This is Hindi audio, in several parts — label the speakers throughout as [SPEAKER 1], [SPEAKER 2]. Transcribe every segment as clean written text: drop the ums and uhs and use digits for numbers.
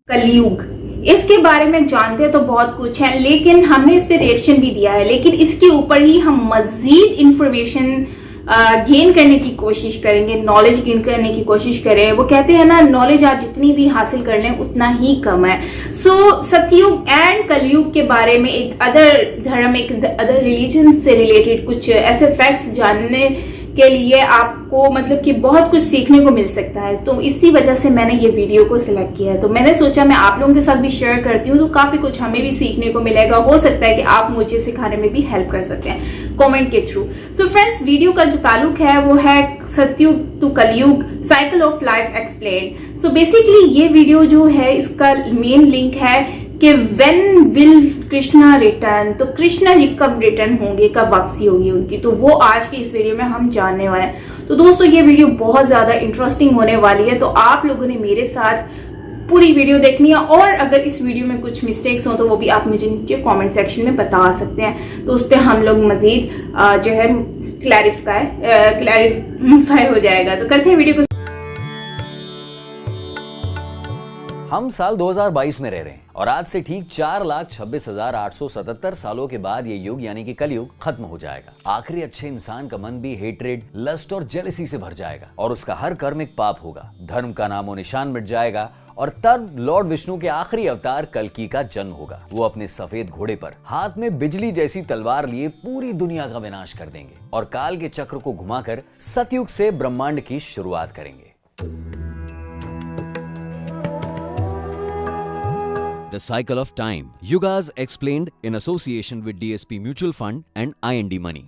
[SPEAKER 1] कलयुग, इसके बारे में जानते तो बहुत कुछ है, लेकिन हमने इस पे रिएक्शन भी दिया है। लेकिन इसके ऊपर ही हम मजीद इंफॉर्मेशन गेन करने की कोशिश करेंगे, नॉलेज गेन करने की कोशिश करें। वो कहते हैं ना, नॉलेज आप जितनी भी हासिल कर लें उतना ही कम है। सो सतयुग एंड कलयुग के बारे में, एक अदर धर्म, एक अदर रिलीजन से रिलेटेड कुछ ऐसे फैक्ट्स जानने के लिए आपको मतलब कि बहुत कुछ सीखने को मिल सकता है। तो इसी वजह से मैंने ये वीडियो को सिलेक्ट किया है। तो मैंने सोचा मैं आप लोगों के साथ भी शेयर करती हूँ, तो काफी कुछ हमें भी सीखने को मिलेगा। हो सकता है कि आप मुझे सिखाने में भी हेल्प कर सकते हैं कमेंट के थ्रू। सो फ्रेंड्स, वीडियो का जो ताल्लुक है वो है सतयुग टू कलयुग, cycle of life explain. So basically ये वीडियो जो है, इसका मेन लिंक है कि व्हेन विल कृष्णा रिटर्न, तो कृष्णा जी कब रिटर्न होंगे, कब वापसी होगी उनकी, तो वो आज की इस वीडियो में हम जानने वाले हैं। तो दोस्तों, ये वीडियो बहुत ज्यादा इंटरेस्टिंग होने वाली है, तो आप लोगों ने मेरे साथ पूरी वीडियो देखनी है। और अगर इस वीडियो में कुछ मिस्टेक्स हो तो वो भी आप मुझे नीचे कमेंट सेक्शन में बता सकते हैं, तो उस पर हम लोग मजीद जो है क्लैरिफाई हो जाएगा। तो करते हैं वीडियो को।
[SPEAKER 2] हम साल 2022 में रह रहे हैं और आज से ठीक 4,26,877 सालों के बाद ये युग यानी कि कलयुग खत्म हो जाएगा। आखिरी अच्छे इंसान का मन भी हेट्रेड, लस्ट और जेलसी से भर जाएगा और उसका हर कर्म एक पाप होगा। धर्म का नामो निशान मिट जाएगा और तब लॉर्ड विष्णु के आखिरी अवतार कल्कि का जन्म होगा। वो अपने सफेद घोड़े पर हाथ में बिजली जैसी तलवार लिए पूरी दुनिया का विनाश कर देंगे और काल के चक्र को घुमाकर सतयुग से ब्रह्मांड की शुरुआत करेंगे। The Cycle of Time, Yugas explained in association with DSP Mutual Fund and IND Money।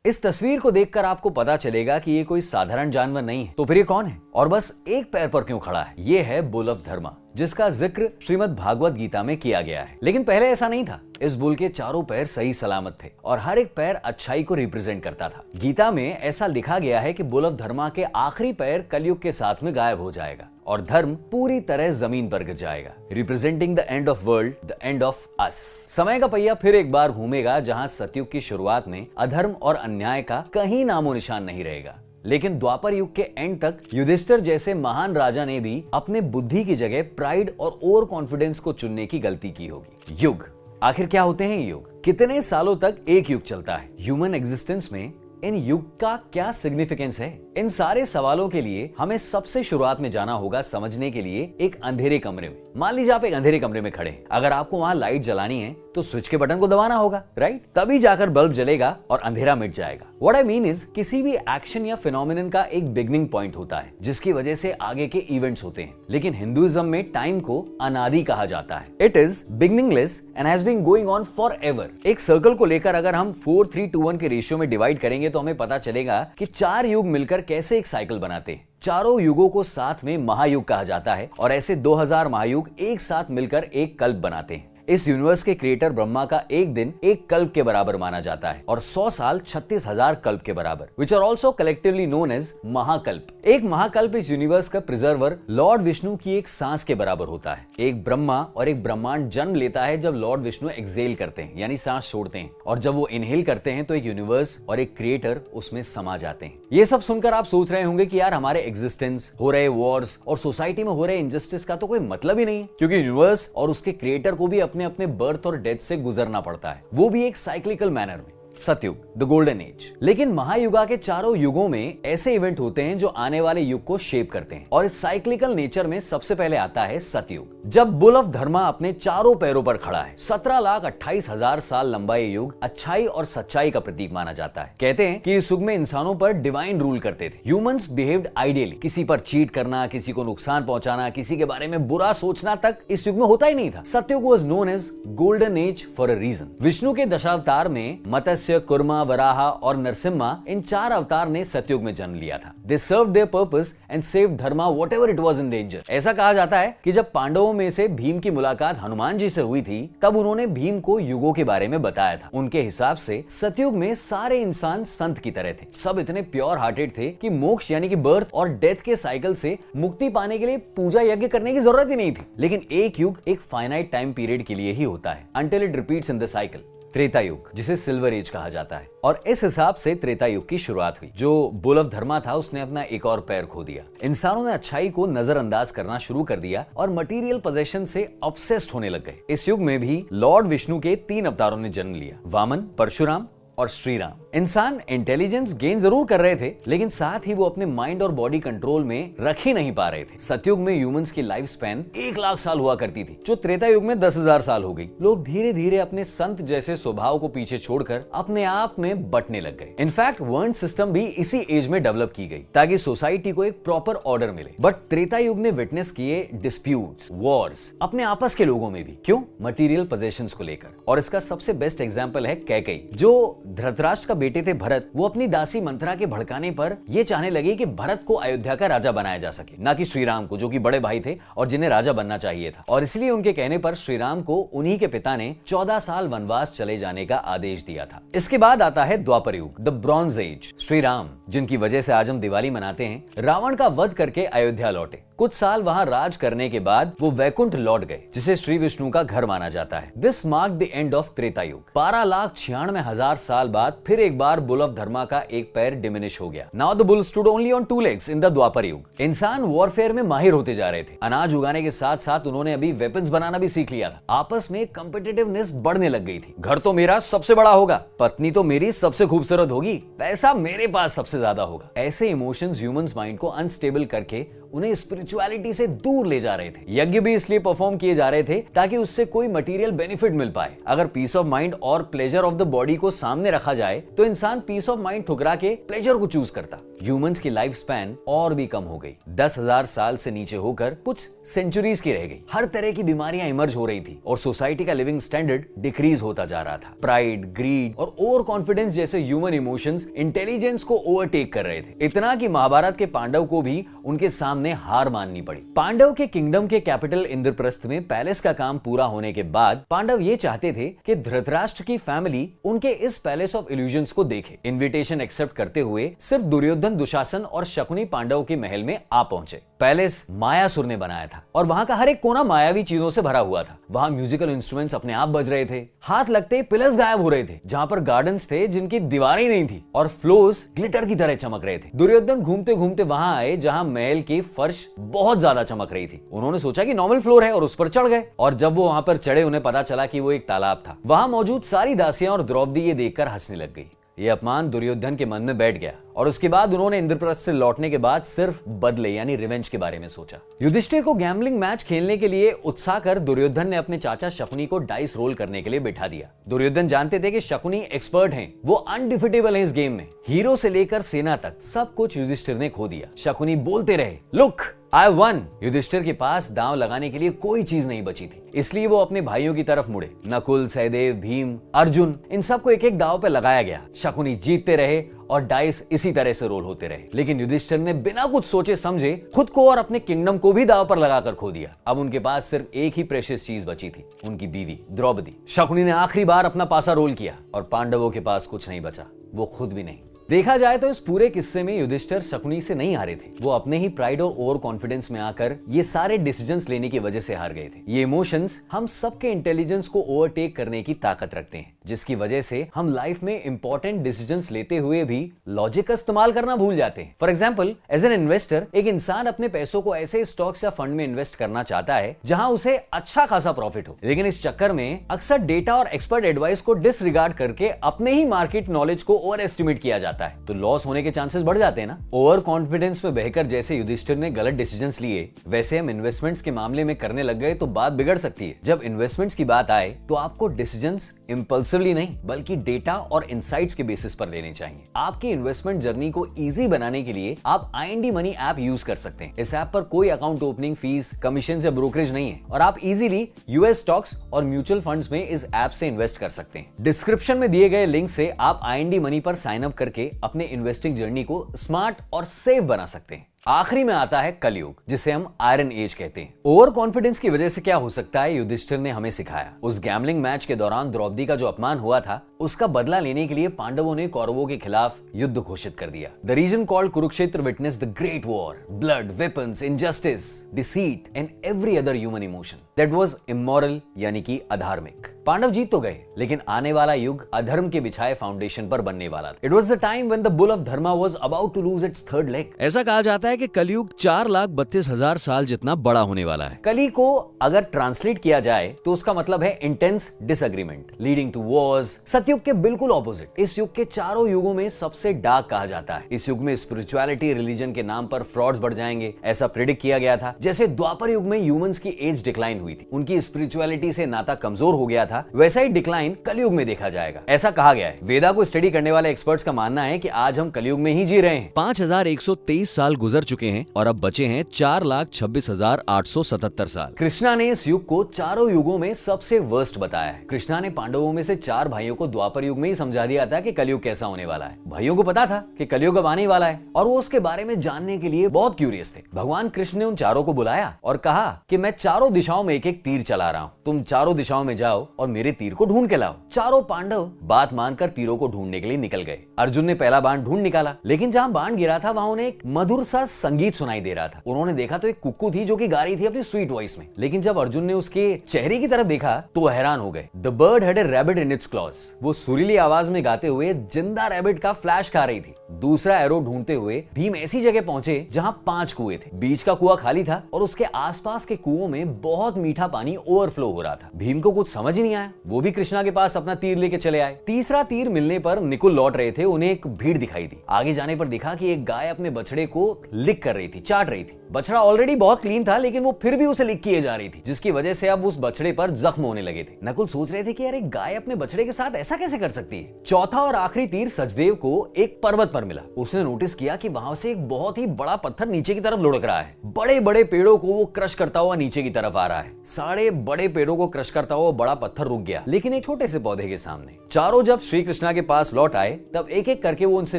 [SPEAKER 2] इस तस्वीर को देखकर आपको पता चलेगा कि ये कोई साधारण जानवर नहीं है। तो फिर ये कौन है और बस एक पैर पर क्यों खड़ा है? ये है बुल ऑफ धर्मा, जिसका जिक्र श्रीमद् भागवत गीता में किया गया है। लेकिन पहले ऐसा नहीं था। इस बुल के चारों पैर सही सलामत थे और हर एक पैर अच्छाई को रिप्रेजेंट करता था। गीता में ऐसा लिखा गया है कि बुल ऑफ धर्मा के आखिरी पैर कलयुग के साथ में गायब हो जाएगा और धर्म पूरी तरह जमीन पर गिर जाएगा, representing the end of world, the end of us. समय का पहिया फिर एक बार घूमेगा, जहां सतयुग की शुरुआत में अधर्म और अन्याय का कहीं नामो निशान नहीं रहेगा। लेकिन द्वापर युग के एंड तक युधिष्ठिर जैसे महान राजा ने भी अपने बुद्धि की जगह प्राइड और ओवर कॉन्फिडेंस को चुनने की गलती की होगी। युग आखिर क्या होते हैं? युग कितने सालों तक एक युग चलता है? ह्यूमन एग्जिस्टेंस में इन युग का क्या सिग्निफिकेंस है? इन सारे सवालों के लिए हमें सबसे शुरुआत में जाना होगा समझने के लिए एक अंधेरे कमरे में। मान लीजिए आप एक अंधेरे कमरे में खड़े हैं। अगर आपको वहां लाइट जलानी है तो स्विच के बटन को दबाना होगा, राइट? तभी जाकर बल्ब जलेगा और अंधेरा मिट जाएगा। व्हाट आई मीन इज, किसी भी एक्शन या फिनोमिनन का एक बिगनिंग पॉइंट होता है जिसकी वजह से आगे के इवेंट्स होते हैं। लेकिन हिंदुइज्म में टाइम को अनादि कहा जाता है। It is beginningless and has been going on forever. एक सर्कल को लेकर अगर हम 4:3:1 के रेशियो में डिवाइड करेंगे तो हमें पता चलेगा कि 4 युग मिलकर कैसे एक साइकिल बनाते हैं। चारों युगों को साथ में महायुग कहा जाता है और ऐसे 2000 महायुग एक साथ मिलकर एक कल्प बनाते हैं। इस यूनिवर्स के क्रिएटर ब्रह्मा का एक दिन एक कल्प के बराबर माना जाता है और 100 साल 36,000 कल्प के बराबर, which are also collectively known as महाकल्प। एक महाकल्प इस यूनिवर्स का प्रिजर्वर लॉर्ड विष्णु की एक सांस के बराबर होता है। एक ब्रह्मा और एक ब्रह्मांड जन्म लेता है जब लॉर्ड विष्णु एक्सेल करते हैं, यानी सांस छोड़ते हैं, और जब वो इनहेल करते हैं तो एक यूनिवर्स और एक क्रिएटर उसमें समा जाते हैं। ये सब सुनकर आप सोच रहे होंगे कि यार, हमारे एग्जिस्टेंस, हो रहे वॉर्स और सोसाइटी में हो रहे इनजस्टिस का तो कोई मतलब ही नहीं है, क्योंकि यूनिवर्स और उसके क्रिएटर को भी अपने अपने बर्थ और डेथ से गुजरना पड़ता है, वो भी एक साइक्लिकल मैनर में। सतयुग, द गोल्डन एज। लेकिन महायुगा के चारों युगों में ऐसे इवेंट होते हैं जो आने वाले युग को शेप करते हैं और इस साइक्लिकल नेचर में सबसे पहले आता है सतयुग, जब बुल ऑफ धर्मा अपने चारों पैरों पर खड़ा है। 17,28,000 साल लंबा ये युग अच्छाई और सच्चाई का प्रतीक माना जाता है। कहते हैं कि इस युग में इंसानों पर डिवाइन रूल करते थे। Humans behaved ideally. किसी पर चीट करना, किसी को नुकसान पहुंचाना, किसी के बारे में बुरा सोचना तक इस युग में होता ही नहीं था। Satyuga was known as golden age for a reason. Vishnu के दशावतार में मत्स्य, कुर्मा, वराहा और नरसिम्हा, इन 4 अवतार ने सतयुग में जन्म लिया था। They served their purpose and saved dharma whatever it was in danger. ऐसा कहा जाता है कि जब पांडवों में से भीम की मुलाकात हनुमान जी से हुई थी, तब उन्होंने भीम को युगों के बारे में बताया था। उनके हिसाब से सतयुग में सारे इंसान संत की तरह थे। सब इतने प्योर हार्टेड थे कि मोक्ष यानी कि बर्थ और डेथ के साइकिल से मुक्ति पाने के लिए पूजा यज्ञ करने की जरूरत ही नहीं थी। लेकिन एक युग एक फाइनाइट टाइम पीरियड के लिए ही होता है, until it repeats in the cycle। Treta युग, जिसे सिल्वर एज कहा जाता है। और इस हिसाब से त्रेता युग की शुरुआत हुई। जो बुलवधर्मा था उसने अपना एक और पैर खो दिया। इंसानों ने अच्छाई को नजरअंदाज करना शुरू कर दिया और मटेरियल पोजेशन से ऑब्सेस्ड होने लग गए। इस युग में भी लॉर्ड विष्णु के 3 अवतारों ने जन्म लिया, वामन, परशुराम और श्री राम। इंसान इंटेलिजेंस गेन जरूर कर रहे थे, लेकिन साथ ही वो अपने माइंड और बॉडी कंट्रोल में रख ही नहीं पा रहे थे। सतयुग में ह्यूमंस की लाइफ स्पैन 1 लाख साल हुआ करती थी, जो त्रेता युग में 10,000 साल हो गई। लोग धीरे धीरे अपने संत जैसे स्वभाव को पीछे छोड़कर अपने आप में बंटने लग गए। इनफैक्ट वर्ण सिस्टम भी इसी एज में डेवलप की गई ताकि सोसाइटी को एक प्रॉपर ऑर्डर मिले। बट त्रेता युग ने विटनेस किए डिस्प्यूट्स, वॉर्स अपने आपस के लोगों में भी। क्यों? मटेरियल पोजेशंस को लेकर। और इसका सबसे बेस्ट एग्जांपल है कैकेयी। जो धृतराष्ट्र का बेटे थे भरत, वो अपनी दासी मंथरा के भड़काने पर ये चाहने लगे कि भरत को अयोध्या का राजा बनाया जा सके, ना कि श्री राम को, जो कि बड़े भाई थे और जिन्हें राजा बनना चाहिए था। और इसलिए उनके कहने पर श्री राम को उन्हीं के पिता ने 14 साल वनवास चले जाने का आदेश दिया था। इसके बाद आता है द्वापर युग, the bronze age. Shri Ram, जिनकी वजह से आज हम दिवाली मनाते हैं, रावण का वध करके अयोध्या लौटे। कुछ साल वहां राज करने के बाद वो वैकुंठ लौट गए, जिसे श्री विष्णु का घर माना जाता है। This mark the end of Treta युग। 12,96,000 साल बाद फिर एक बार बुलवधर्मा का एक पैर डिमिनिश हो गया। Now the bull stood only on 2 legs in the Dwapar Yuga. इंसान वॉरफेयर में माहिर होते जा रहे थे। अनाज उगाने के साथ साथ उन्होंने अभी वेपन्स बनाना भी सीख लिया था। आपस में कॉम्पिटिटिवनेस बढ़ने लग गई थी। घर तो मेरा सबसे बड़ा होगा, पत्नी तो मेरी सबसे खूबसूरत होगी, पैसा मेरे पास सबसे ज्यादा होगा। ऐसे इमोशंस ह्यूमंस माइंड को अनस्टेबल करके उन्हें स्पिरिचुअलिटी से दूर ले जा रहे थे। यज्ञ भी इसलिए परफॉर्म किए जा रहे थे ताकि उससे कोई मटेरियल बेनिफिट मिल पाए। अगर पीस ऑफ माइंड और प्लेजर ऑफ द बॉडी को सामने रखा जाए तो इंसान पीस ऑफ माइंड ठुकरा के प्लेजर को चूज करता। ह्यूमंस की लाइफ स्पैन और भी कम हो गई, 10,000 साल से नीचे होकर कुछ सेंचुरीज की रह गई। हर तरह की बीमारियां इमर्ज हो रही थी और सोसाइटी का लिविंग स्टैंडर्ड डिक्रीज होता जा रहा था। प्राइड, ग्रीड और ओवर कॉन्फिडेंस जैसे ह्यूमन इमोशंस इंटेलिजेंस को ओवरटेक कर रहे थे। इतना कि महाभारत के पांडव को भी उनके सामने हार माननी पड़ी। पांडव के किंगडम के कैपिटल इंद्रप्रस्थ में पैलेस का काम पूरा होने के बाद पांडव ये चाहते थे कि धृतराष्ट्र की फैमिली उनके इस पैलेस ऑफ इल्यूजन्स को देखे। इन्विटेशन एक्सेप्ट करते हुए सिर्फ दुर्योधन, दुशासन और शकुनी पांडव के महल में आ पहुंचे। पैलेस मायासुर ने बनाया था और वहां का हर एक कोना मायावी चीजों से भरा हुआ था। वहां म्यूजिकल इंस्ट्रूमेंट्स अपने आप बज रहे थे, हाथ लगते पिलर्स गायब हो रहे थे, जहां पर गार्डन्स थे जिनकी दीवारें नहीं थी और फ्लोर्स ग्लिटर की तरह चमक रहे थे। दुर्योधन घूमते घूमते वहां आए जहां महल की फर्श बहुत ज्यादा चमक रही थी। उन्होंने सोचा कि नॉर्मल फ्लोर है और उस पर चढ़ गए। और जब वो वहां पर चढ़े उन्हें पता चला कि वो एक तालाब था। वहां मौजूद सारी दासियां और द्रौपदी ये देखकर हंसने लग गई। ये अपमान दुर्योधन के मन में बैठ गया और उसके बाद उन्होंने इंद्रप्रस्थ से लौटने के बाद सिर्फ बदले यानी रिवेंज के बारे में सोचा। युधिष्ठिर को गैम्बलिंग मैच खेलने के लिए उत्साह कर दुर्योधन ने अपने चाचा शकुनी को डाइस रोल करने के लिए बिठा दिया। दुर्योधन जानते थे कि शकुनी एक्सपर्ट हैं, वो अनडिफिटेबल हैं इस गेम में। हीरो से लेकर सेना तक सब कुछ युधिष्ठिर ने खो दिया। शकुनी बोलते रहे, लुक आई वन। युधिष्ठिर के पास दांव लगाने के लिए कोई चीज नहीं बची थी, इसलिए वो अपने भाइयों की तरफ मुड़े। नकुल, सहदेव, भीम, अर्जुन, इन सबको एक एक दांव पे लगाया गया। शकुनी जीतते रहे और डाइस इसी तरह से रोल होते रहे। लेकिन युधिष्ठिर ने बिना कुछ सोचे समझे खुद को और अपने किंगडम को भी दांव पर लगाकर खो दिया। अब उनके पास सिर्फ एक ही प्रेशियस चीज बची थी, उनकी बीवी द्रौपदी। शकुनी ने आखिरी बार अपना पासा रोल किया और पांडवों के पास कुछ नहीं बचा, वो खुद भी नहीं। देखा जाए तो इस पूरे किस्से में युधिष्ठिर शकुनी से नहीं हारे थे, वो अपने ही प्राइड और ओवर कॉन्फिडेंस में आकर ये सारे डिसीजंस लेने की वजह से हार गए थे। ये इमोशंस हम सबके इंटेलिजेंस को ओवरटेक करने की ताकत रखते हैं, जिसकी वजह से हम लाइफ में इंपॉर्टेंट डिसीजंस लेते हुए भी लॉजिक का इस्तेमाल करना भूल जाते हैं। For example, as an investor एक इंसान अपने पैसों को ऐसे स्टॉक्स या फंड में इन्वेस्ट करना चाहता है जहां उसे अच्छा खासा प्रॉफिट हो, लेकिन इस चक्कर में अक्सर डेटा और एक्सपर्ट एडवाइस को डिसरिगार्ड करके अपने ही मार्केट नॉलेज को ओवर एस्टिमेट किया जाता है, तो लॉस होने के चांसेस बढ़ जाते हैं ना। ओवर कॉन्फिडेंस में बहकर जैसे युधिष्ठिर ने गलत डिसीजंस लिए, वैसे हम इन्वेस्टमेंट्स के मामले में करने लग गए तो बात बिगड़ सकती है। जब इन्वेस्टमेंट्स की बात आए तो आपको डिसीजंस इंपल्सिवली नहीं बल्कि डेटा और इनसाइट्स के बेसिस पर लेने चाहिए। आपकी इन्वेस्टमेंट जर्नी को इजी बनाने के लिए आप IND मनी ऐप यूज कर सकते हैं। इस ऐप पर कोई अकाउंट ओपनिंग फीस, कमीशन या ब्रोकरेज नहीं है और आप इजीली यूएस स्टॉक्स और म्यूचुअल फंड्स में इस ऐप से इन्वेस्ट कर सकते हैं। डिस्क्रिप्शन में दिए गए लिंक से आप IND मनी पर साइन अप करके अपने इन्वेस्टिंग जर्नी को स्मार्ट और सेफ बना सकते हैं। आखिरी में आता है कलयुग, जिसे हम आयरन एज कहते हैं। ओवर कॉन्फिडेंस की वजह से क्या हो सकता है, युधिष्ठिर ने हमें सिखाया। उस गैम्बलिंग मैच के दौरान द्रौपदी का जो अपमान हुआ था, उसका बदला लेने के लिए पांडवों ने कौरवों के खिलाफ युद्ध घोषित कर दिया। The reason called Kurukshetra witness the great war, blood, weapons, injustice, deceit and every other human emotion that was immoral, यानी कि अधार्मिक। पांडव जीत तो गए, लेकिन आने वाला युग अधर्म के बिछाए फाउंडेशन पर बनने वाला था। It was the time when the bull of dharma was about to lose its third leg.
[SPEAKER 3] ऐसा कहा जाता है कि कलयुग 4,32,000 साल जितना बड़ा होने वाला है।
[SPEAKER 2] कली को अगर ट्रांसलेट किया जाए तो उसका मतलब है intense disagreement leading to wars. Satyuga के बिल्कुल ऑपोजिट, इस युग के चारों युगों में सबसे डार्क कहा जाता है। इस युग में स्पिरिचुअलिटी, रिलीजन के नाम पर फ्रॉड्स बढ़ जाएंगे, ऐसा प्रेडिक्ट किया गया था। जैसे द्वापर युग में ह्यूमंस की एज डिक्लाइन हुई थी, उनकी स्पिरिचुअलिटी से नाता कमजोर हो गया था, वैसा ही डिक्लाइन कलयुग में देखा जाएगा, ऐसा कहा गया है। वेदा को स्टडी करने वाले एक्सपर्ट्स का मानना है कि आज हम कलयुग में ही जी रहे हैं।
[SPEAKER 3] 5,123 साल गुजर चुके हैं और अब बचे हैं 4,26,877 साल।
[SPEAKER 2] कृष्णा ने इस युग को चारों युगों में सबसे वर्स्ट बताया है। कृष्णा ने पांडवों में से 4 भाइयों को द्वापर युग में ही समझा दिया था कि कलयुग कैसा होने वाला है। भाइयों को पता था कि कलयुग अब आने वाला है और वो उसके बारे में जानने के लिए बहुत क्यूरियस थे। भगवान कृष्ण ने उन चारों को बुलाया और कहा कि मैं चारों दिशाओं में एक एक तीर चला रहा हूँ, तुम चारों दिशाओं में जाओ और मेरे तीर को ढूंढ के लाओ। चारों पांडव बात मानकर तीरों को ढूंढने के लिए निकल गए। अर्जुन ने पहला बाण ढूंढ निकाला, लेकिन जहां बाण गिरा था वहां उन्हें एक मधुर सा संगीत सुनाई दे रहा था। उन्होंने देखा तो एक कुक्कू थी जो कि गा रही थी अपनी स्वीट वॉइस में। लेकिन जब अर्जुन ने उसके चेहरे की तरफ देखा तो वो हैरान हो गए। The bird had a rabbit in its clause. वो सुरीली आवाज में गाते हुए जिंदा रैबिट का फ्लैश खा रही थी। दूसरा एरो ढूंढते हुए भीम ऐसी जगह पहुंचे जहां 5 कुएं थे। बीच का कुआं खाली था और उसके आसपास के कुओं में बहुत मीठा पानी ओवरफ्लो हो रहा था। भीम को कुछ समझ नहीं आया, वो भी कृष्णा के पास अपना तीर लेके चले आए। तीसरा तीर मिलने पर निकुल लौट रहे थे, उन्हें एक भीड़ दिखाई दी। आगे जाने पर देखा कि एक गाय अपने बछड़े को लिक कर रही थी, चाट रही थी। बछड़ा ऑलरेडी बहुत क्लीन था, लेकिन वो फिर भी उसे लिक किए जा रही थी, जिसकी वजह से अब उस बछड़े पर जख्म होने लगे थे। नकुल सोच रहे थे कि यार एक गाय अपने बछड़े के साथ ऐसा कैसे कर सकती है। चौथा और आखिरी तीर सचदेव को एक पर्वत पर मिला। उसने नोटिस किया कि वहां से एक बहुत ही बड़ा पत्थर नीचे की तरफ लुढ़क रहा है। बड़े बड़े पेड़ों को वो क्रश करता हुआ नीचे की तरफ आ रहा है। सारे बड़े पेड़ों को क्रश करता हुआ बड़ा पत्थर रुक गया, लेकिन एक छोटे से पौधे के सामने। चारों जब श्री कृष्णा के पास लौट आए तब एक एक करके वो उनसे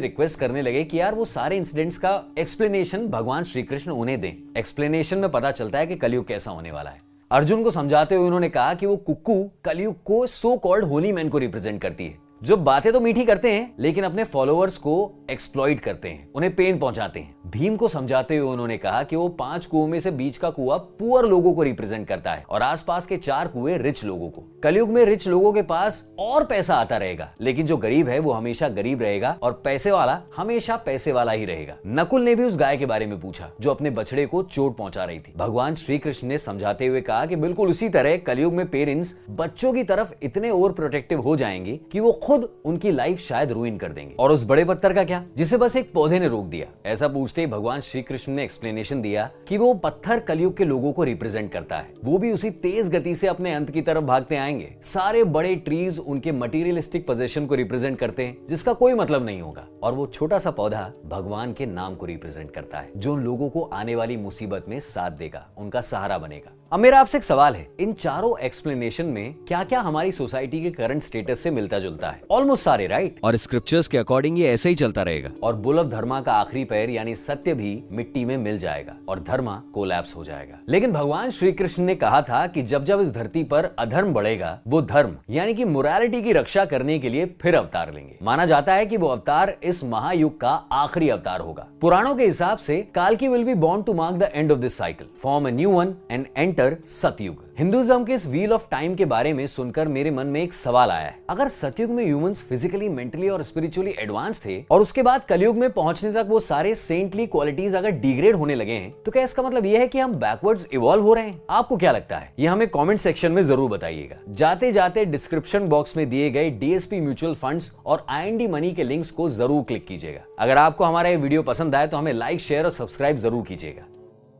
[SPEAKER 2] रिक्वेस्ट करने लगे कि यार वो सारे इंसिडेंट्स का एक्सप्लेनेशन भगवान श्री कृष्ण उन्हें दें। एक्सप्लेनेशन में पता चलता है कि कलयुग कैसा होने वाला है। अर्जुन को समझाते हुए उन्होंने कहा कि वो कुक्कू कलयुग को सो कॉल्ड होली मैन को रिप्रेजेंट करती है, जो बातें तो मीठी करते हैं लेकिन अपने फॉलोअर्स को एक्सप्लॉइट करते हैं, उन्हें पेन पहुंचाते हैं। भीम को समझाते हुए उन्होंने कहा कि वो 5 कुओं में से बीच का कुआं पुअर लोगों को रिप्रेजेंट करता है और आसपास के 4 कुएं रिच लोगों को। कलयुग में रिच लोगों के पास और पैसा आता रहेगा, लेकिन जो गरीब है वो हमेशा गरीब रहेगा और पैसे वाला हमेशा पैसे वाला ही रहेगा। नकुल ने भी उस गाय के बारे में पूछा जो अपने बछड़े को चोट पहुंचा रही थी। भगवान श्री कृष्ण ने समझाते हुए कहा कि बिल्कुल उसी तरह कलयुग में पेरेंट्स बच्चों की तरफ इतने ओवर प्रोटेक्टिव हो जाएंगे कि वो खुद उनकी लाइफ शायद रुइन कर देंगे। और उस बड़े पत्थर का क्या, जिसे बस एक पौधे ने रोक दिया। ऐसा पूछते ही भगवान श्री कृष्ण ने एक्सप्लेनेशन दिया कि वो पत्थर कलयुग के लोगों को रिप्रेजेंट करता है। वो भी उसी तेज गति से अपने अंत की तरफ भागते आएंगे। सारे बड़े ट्रीज उनके मटेरियलिस्टिक पोजीशन को रिप्रेजेंट करते हैं, जिसका कोई मतलब नहीं होगा। और वो छोटा सा पौधा भगवान के नाम को रिप्रेजेंट करता है, जो उन लोगों को आने वाली मुसीबत में साथ देगा, उनका सहारा बनेगा। अब मेरा आपसे एक सवाल है, इन चारों एक्सप्लेनेशन में क्या क्या हमारी सोसाइटी के करंट स्टेटस से मिलता जुलता है? ऑलमोस्ट सारे, राइट?
[SPEAKER 3] और स्क्रिप्चर्स के अकॉर्डिंग ये ऐसे ही चलता रहेगा।
[SPEAKER 2] और बुल ऑफ धर्मा का आखिरी पैर यानी सत्य भी मिट्टी में मिल जाएगा और धर्मा कोलैप्स हो जाएगा। लेकिन भगवान श्री कृष्ण ने कहा था कि जब जब इस धरती पर अधर्म बढ़ेगा, वो धर्म यानी कि मोरालिटी की रक्षा करने के लिए फिर अवतार लेंगे। माना जाता है कि वो अवतार इस महायुग का आखिरी अवतार होगा। पुराणों के हिसाब से काल्की will be born to mark the end of this cycle, form a new one and enter Satyuga. Hinduism के इस व्हील ऑफ टाइम के बारे में सुनकर मेरे मन में एक सवाल आया है। अगर सतयुग में ह्यूमंस फिजिकली, मेंटली और स्पिरिचुअली एडवांस थे और उसके बाद कलयुग में पहुंचने तक वो सारे सेंटली क्वालिटीज अगर डिग्रेड होने लगे हैं, तो क्या इसका मतलब यह है कि हम बैकवर्ड्स इवॉल्व हो रहे हैं? आपको क्या लगता है? ये हमें कमेंट सेक्शन में जरूर बताइएगा। जाते जाते डिस्क्रिप्शन बॉक्स में दिए गए डीएसपी म्यूचुअल फंड्स और आईएनडी मनी के लिंक्स को जरूर क्लिक कीजिएगा। अगर आपको हमारा ये वीडियो पसंद आए तो हमें लाइक, शेयर और सब्सक्राइब जरूर कीजिएगा।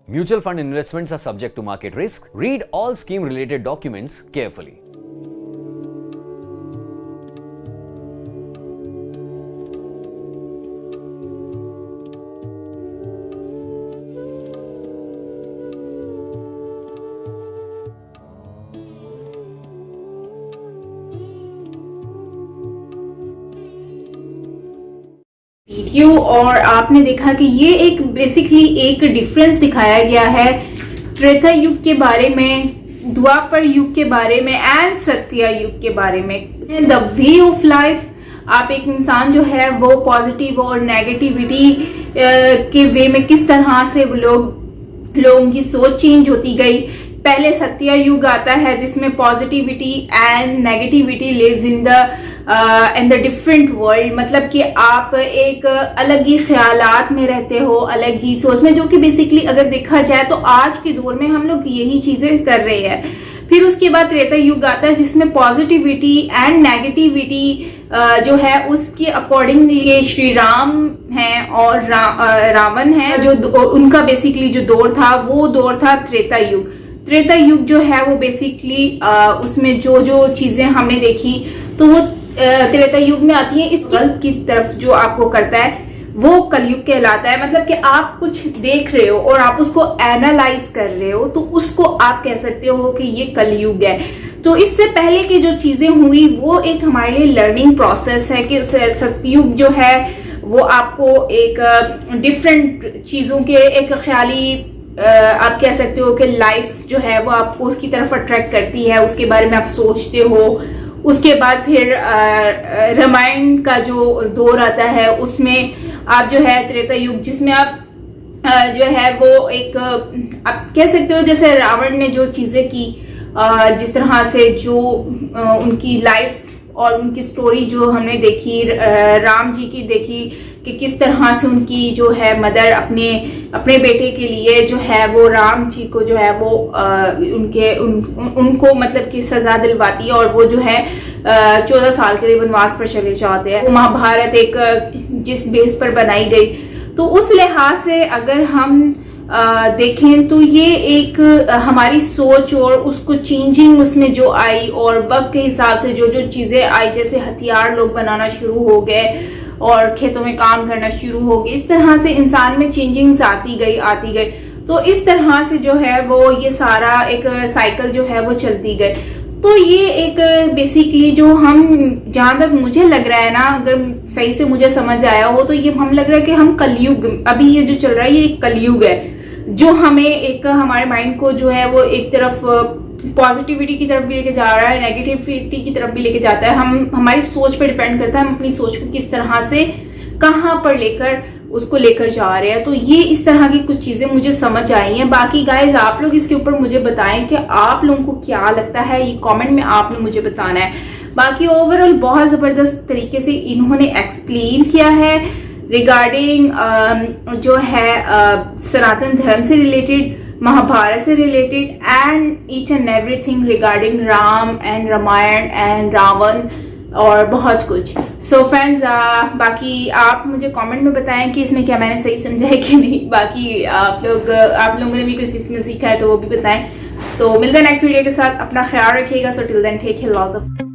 [SPEAKER 2] Mutual fund investments are subject to market risk. Read all scheme related documents carefully.
[SPEAKER 1] Video और आपने देखा कि ये एक बेसिकली एक डिफरेंस दिखाया गया है त्रेता युग के बारे में, द्वापर युग के बारे में एंड सत्य युग के बारे में। द वे ऑफ लाइफ, आप एक इंसान जो है वो पॉजिटिव और नेगेटिविटी के वे में किस तरह से लोगों की सोच चेंज होती गई। पहले सत्य युग आता है जिसमें positivity and negativity lives in the different world, मतलब कि आप एक अलग ही ख्यालात में रहते हो, अलग ही सोच में, जो कि बेसिकली अगर देखा जाए तो आज के दौर में हम लोग यही चीजें कर रहे हैं। फिर उसके बाद त्रेता युग आता है जिसमें पॉजिटिविटी एंड नेगेटिविटी जो है उसके अकॉर्डिंगली श्री राम हैं और रावण है, जो उनका बेसिकली जो दौर था वो दौर था त्रेता युग। त्रेता युग जो है वो बेसिकली उसमें जो चीजें हमने देखी तो वो त्रेता युग में आती है। इस गलत की तरफ जो आपको करता है वो कलयुग कहलाता है, मतलब कि आप कुछ देख रहे हो और आप उसको एनालाइज कर रहे हो तो उसको आप कह सकते हो कि ये कलयुग है। तो इससे पहले की जो चीजें हुई वो एक हमारे लिए लर्निंग प्रोसेस है कि सतयुग जो है वो आपको एक डिफरेंट चीजों के एक ख्याली आप कह सकते हो कि लाइफ जो है वो आपको उसकी तरफ अट्रैक्ट करती है, उसके बारे में आप सोचते हो। उसके बाद फिर रामायण का जो दौर आता है उसमें आप जो है त्रेता युग, जिसमें आप जो है वो एक आप कह सकते हो जैसे रावण ने जो चीजें की, जिस तरह से जो उनकी लाइफ और उनकी स्टोरी जो हमने देखी, राम जी की देखी कि किस तरह से उनकी जो है मदर अपने बेटे के लिए जो है वो राम जी को जो है वो उनको मतलब कि सजा दिलवाती है और वो जो है 14 साल के लिए वनवास पर चले जाते हैं। वो महाभारत एक जिस बेस पर बनाई गई, तो उस लिहाज से अगर हम देखें तो ये एक हमारी सोच और उसको चेंजिंग उसमें जो आई और वक्त के हिसाब से जो चीजें आई, जैसे हथियार लोग बनाना शुरू हो गए और खेतों में काम करना शुरू हो गए, इस तरह से इंसान में चेंजिंग्स आती गई। तो इस तरह से जो है वो ये सारा एक साइकिल जो है वो चलती गई। तो ये एक बेसिकली जो हम, जहां तक मुझे लग रहा है ना, अगर सही से मुझे समझ आया हो तो ये हम लग रहा है कि हम कलयुग, अभी ये जो चल रहा है ये एक कलयुग है जो हमें एक हमारे माइंड को जो है वो एक तरफ पॉजिटिविटी की तरफ भी लेके जा रहा है, नेगेटिविटी की तरफ भी लेके जाता है। हम हमारी सोच पर डिपेंड करता है, हम अपनी सोच को किस तरह से कहाँ पर उसको लेकर जा रहे हैं। तो ये इस तरह की कुछ चीजें मुझे समझ आई हैं। बाकी गाइज आप लोग इसके ऊपर मुझे बताएं कि आप लोगों को क्या लगता है, ये कमेंट में आपने मुझे बताना है। बाकी ओवरऑल बहुत जबरदस्त तरीके से इन्होंने एक्सप्लेन किया है रिगार्डिंग जो है सनातन धर्म से रिलेटेड, महाभारत से related and each and everything regarding Ram and Ramayan and Ravan और बहुत कुछ। सो फ्रेंड्स बाकी आप मुझे कमेंट में बताएं कि इसमें क्या मैंने सही समझा है कि नहीं। बाकी आप लोगों ने भी कुछ इसमें सीखा है तो वो भी बताएं। तो मिलते हैं नेक्स्ट वीडियो के साथ, अपना ख्याल रखिएगा। So till then take care, lots of